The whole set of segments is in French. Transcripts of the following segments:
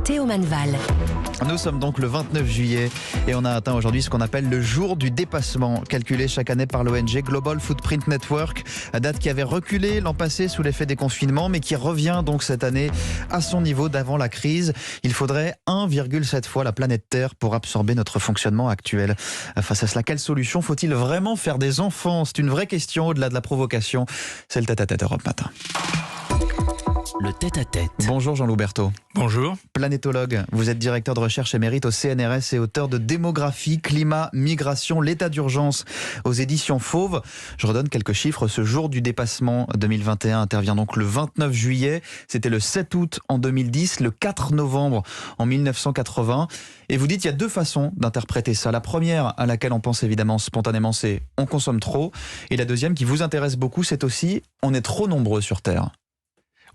Théo Manval. Nous sommes donc le 29 juillet et on a atteint aujourd'hui ce qu'on appelle le jour du dépassement, calculé chaque année par l'ONG Global Footprint Network, date qui avait reculé l'an passé sous l'effet des confinements, mais qui revient donc cette année à son niveau d'avant la crise. Il faudrait 1,7 fois la planète Terre pour absorber notre fonctionnement actuel. Face à cela, quelle solution faut-il vraiment faire des enfants? C'est une vraie question au-delà de la provocation. C'est le tête-à-tête Europe Matin. Le tête-à-tête. Bonjour Jean-Loup Berthaud. Bonjour. Planétologue, vous êtes directeur de recherche émérite au CNRS et auteur de Démographie, climat, migration, l'état d'urgence aux éditions Fauve. Je redonne quelques chiffres. Ce jour du dépassement 2021 intervient donc le 29 juillet. C'était le 7 août en 2010, le 4 novembre en 1980. Et vous dites qu'il y a deux façons d'interpréter ça. La première, à laquelle on pense évidemment spontanément, c'est on consomme trop. Et la deuxième, qui vous intéresse beaucoup, c'est aussi on est trop nombreux sur Terre.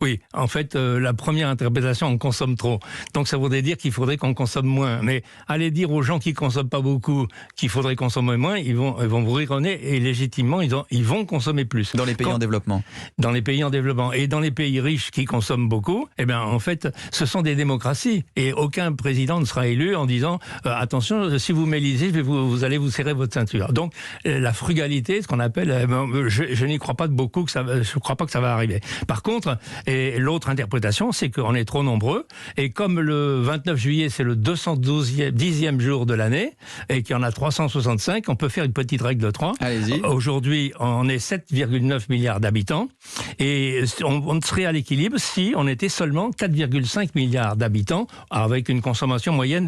Oui, en fait, la première interprétation, on consomme trop. Donc ça voudrait dire qu'il faudrait qu'on consomme moins. Mais aller dire aux gens qui consomment pas beaucoup qu'il faudrait consommer moins, ils vont vous rire au nez et légitimement, ils vont consommer plus. Dans les pays en développement. Dans les pays en développement. Et dans les pays riches qui consomment beaucoup, eh bien, en fait, ce sont des démocraties. Et aucun président ne sera élu en disant attention, si vous m'élisez, vous allez vous serrer votre ceinture. Donc, la frugalité, ce qu'on appelle, je n'y crois pas de beaucoup, je crois pas que ça va arriver. Par contre, et l'autre interprétation, c'est qu'on est trop nombreux. Et comme le 29 juillet, c'est le 210e jour de l'année, et qu'il y en a 365, on peut faire une petite règle de 3. Allez-y. Aujourd'hui, on est 7,9 milliards d'habitants. Et on serait à l'équilibre si on était seulement 4,5 milliards d'habitants, avec une consommation moyenne